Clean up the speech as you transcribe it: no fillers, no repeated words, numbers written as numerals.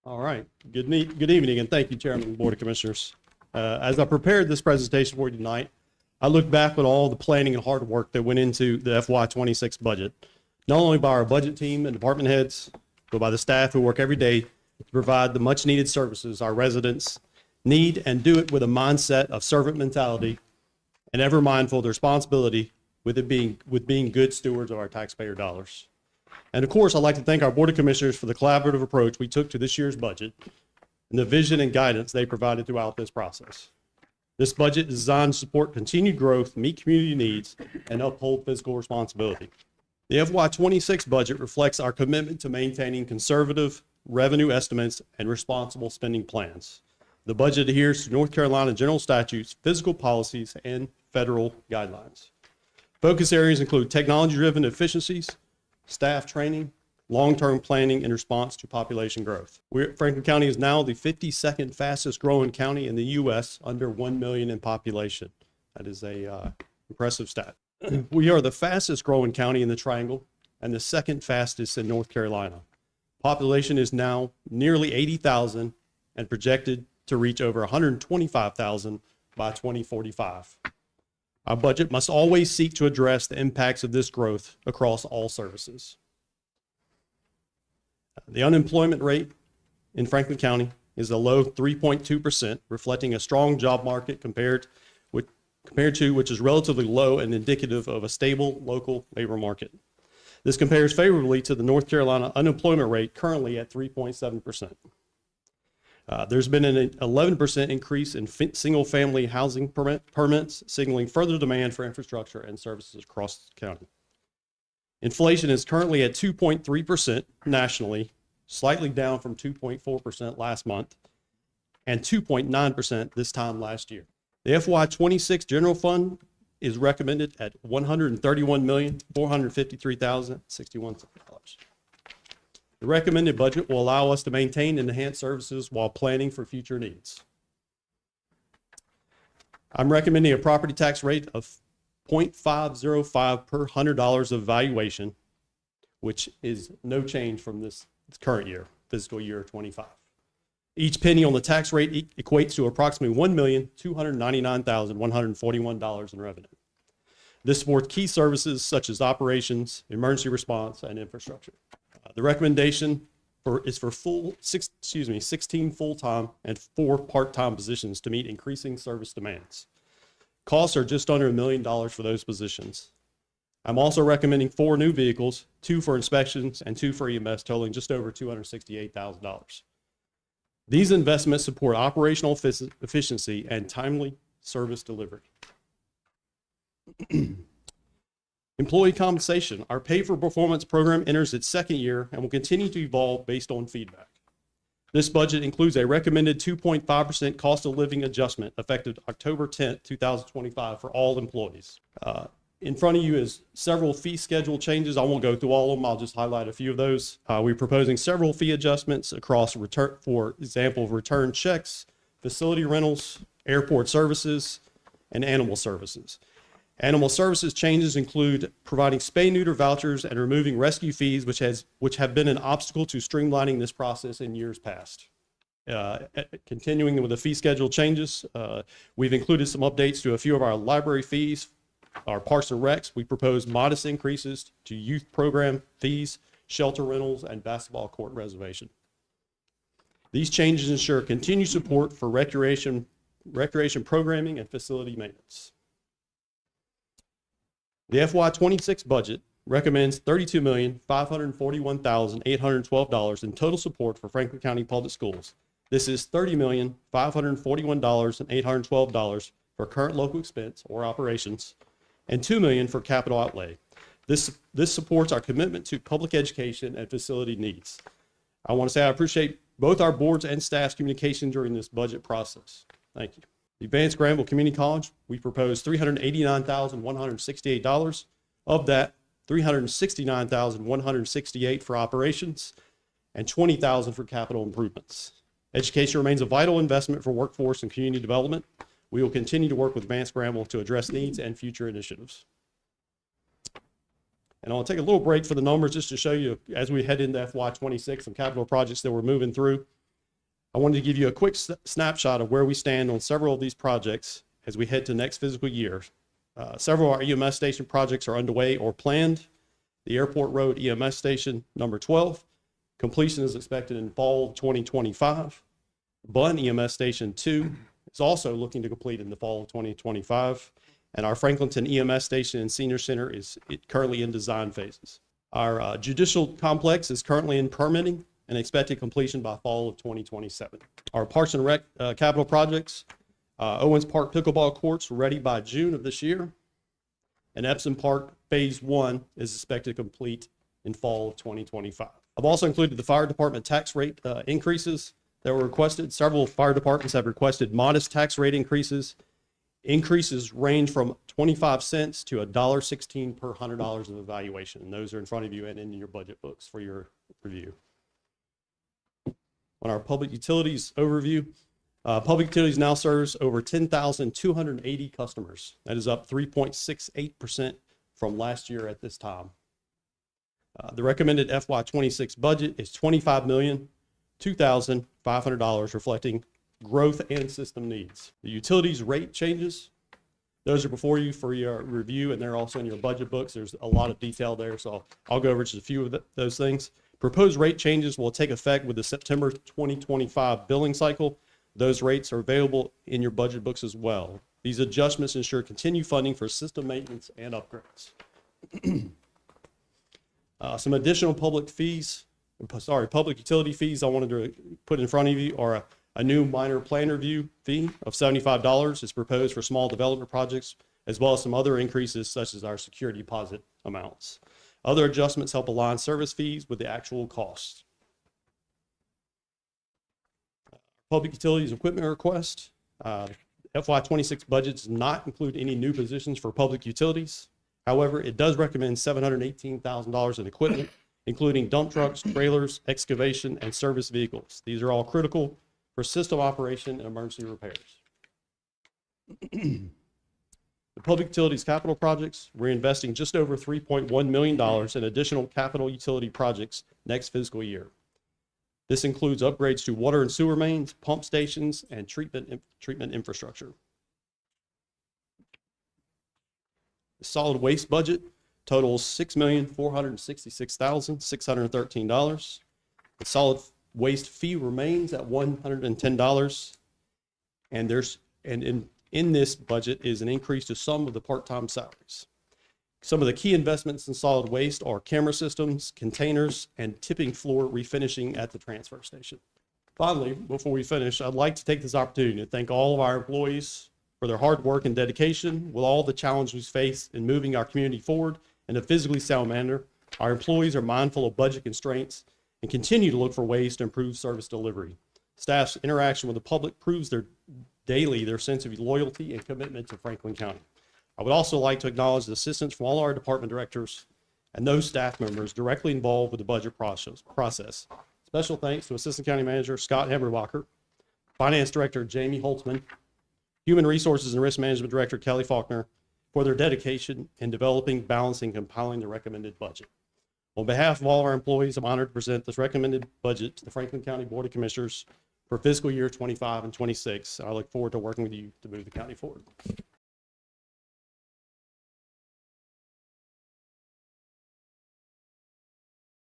All right. Good evening, and thank you, Chairman of the Board of Commissioners. As I prepared this presentation for you tonight, I looked back at all the planning and hard work that went into the FY26 budget, not only by our budget team and department heads, but by the staff who work every day to provide the much-needed services our residents need, and do it with a mindset of servant mentality and ever mindful of the responsibility with being good stewards of our taxpayer dollars. And of course, I'd like to thank our Board of Commissioners for the collaborative approach we took to this year's budget and the vision and guidance they provided throughout this process. This budget is designed to support continued growth, meet community needs, and uphold fiscal responsibility. The FY26 budget reflects our commitment to maintaining conservative revenue estimates and responsible spending plans. The budget adheres to North Carolina general statutes, fiscal policies, and federal guidelines. Focus areas include technology-driven efficiencies, staff training, long-term planning in response to population growth. Franklin County is now the 52nd fastest growing county in the U.S. under 1 million in population. That is a impressive stat. We are the fastest growing county in the Triangle and the second fastest in North Carolina. Population is now nearly 80,000 and projected to reach over 125,000 by 2045. Our budget must always seek to address the impacts of this growth across all services. The unemployment rate in Franklin County is a low 3.2%, reflecting a strong job market compared to which is relatively low and indicative of a stable local labor market. This compares favorably to the North Carolina unemployment rate currently at 3.7%. There's been an 11% increase in single-family housing permits, signaling further demand for infrastructure and services across the county. Inflation is currently at 2.3% nationally, slightly down from 2.4% last month, and 2.9% this time last year. The FY26 general fund is recommended at $131,453,061. The recommended budget will allow us to maintain and enhance services while planning for future needs. I'm recommending a property tax rate of 0.505 per $100 of valuation, which is no change from this current year, fiscal year 25. Each penny on the tax rate equates to approximately $1,299,141 in revenue. This supports key services such as operations, emergency response, and infrastructure. The recommendation is for 16 full-time and 4 part-time positions to meet increasing service demands. Costs are just under $1 million for those positions. I'm also recommending 4 new vehicles, 2 for inspections and 2 for EMS, totaling just over $268,000. These investments support operational efficiency and timely service delivery. Employee compensation. Our pay for performance program enters its second year and will continue to evolve based on feedback. This budget includes a recommended 2.5% cost of living adjustment effective October 10th, 2025 for all employees. In front of you is several fee schedule changes. I won't go through all of them. I'll just highlight a few of those. We're proposing several fee adjustments across for example, return checks, facility rentals, airport services, and animal services. Animal services changes include providing spay-neuter vouchers and removing rescue fees, which have been an obstacle to streamlining this process in years past. Continuing with the fee schedule changes, we've included some updates to a few of our library fees, our parks and recs. We propose modest increases to youth program fees, shelter rentals, and basketball court reservation. These changes ensure continued support for recreation programming and facility maintenance. The FY26 budget recommends $32,541,812 in total support for Franklin County Public Schools. This is $30,541,812 for current local expense or operations, and $2 million for capital outlay. This supports our commitment to public education and facility needs. I want to say I appreciate both our boards and staff's communication during this budget process. Thank you. The Advanced Granville Community College, we proposed $389,168. Of that, $369,168 for operations and $20,000 for capital improvements. Education remains a vital investment for workforce and community development. We will continue to work with Advanced Granville to address needs and future initiatives. And I'll take a little break for the numbers just to show you as we head into FY26 some capital projects that we're moving through. I wanted to give you a quick snapshot of where we stand on several of these projects as we head to next fiscal year. Several of our EMS station projects are underway or planned. The Airport Road EMS Station number 12, completion is expected in fall of 2025. Bunn EMS Station 2 is also looking to complete in the fall of 2025. And our Franklinton EMS Station and Senior Center is currently in design phases. Our judicial complex is currently in permitting and expected completion by fall of 2027. Our Parks and Rec capital projects, Owens Park pickleball courts ready by June of this year. And Epsom Park Phase 1 is expected to complete in fall of 2025. I've also included the fire department tax rate increases that were requested. Several fire departments have requested modest tax rate increases. Increases range from 25 cents to $1.16 per $100 of evaluation. And those are in front of you and in your budget books for your review. On our public utilities overview, public utilities now serves over 10,280 customers. That is up 3.68% from last year at this time. The recommended FY26 budget is $25,002,500, reflecting growth and system needs. The utilities rate changes, those are before you for your review, and they're also in your budget books. There's a lot of detail there, so I'll go over just a few of those things. Proposed rate changes will take effect with the September 2025 billing cycle. Those rates are available in your budget books as well. These adjustments ensure continued funding for system maintenance and upgrades. Some additional public utility fees I wanted to put in front of you are a new minor plan review fee of $75 is proposed for small development projects, as well as some other increases such as our security deposit amounts. Other adjustments help align service fees with the actual costs. Public utilities equipment request. FY26 budget does not include any new positions for public utilities. However, it does recommend $718,000 in equipment, including dump trucks, trailers, excavation, and service vehicles. These are all critical for system operation and emergency repairs. The public utilities capital projects, we're investing just over $3.1 million in additional capital utility projects next fiscal year. This includes upgrades to water and sewer mains, pump stations, and treatment infrastructure. The solid waste budget totals $6,466,613. The solid waste fee remains at $110, and in this budget is an increase to some of the part-time salaries. Some of the key investments in solid waste are camera systems, containers, and tipping floor refinishing at the transfer station. Finally, before we finish, I'd like to take this opportunity to thank all of our employees for their hard work and dedication with all the challenges we face in moving our community forward in a physically sound manner. Our employees are mindful of budget constraints and continue to look for ways to improve service delivery. Staff's interaction with the public proves their sense of loyalty and commitment to Franklin County. I would also like to acknowledge the assistance from all our department directors and those staff members directly involved with the budget process. Special thanks to Assistant County Manager Scott Hemmerbacher, Finance Director Jamie Holtzman, Human Resources and Risk Management Director Kelly Faulkner for their dedication in developing, balancing, and compiling the recommended budget. On behalf of all our employees, I'm honored to present this recommended budget to the Franklin County Board of Commissioners for fiscal year 25 and 26. I look forward to working with you to move the county forward.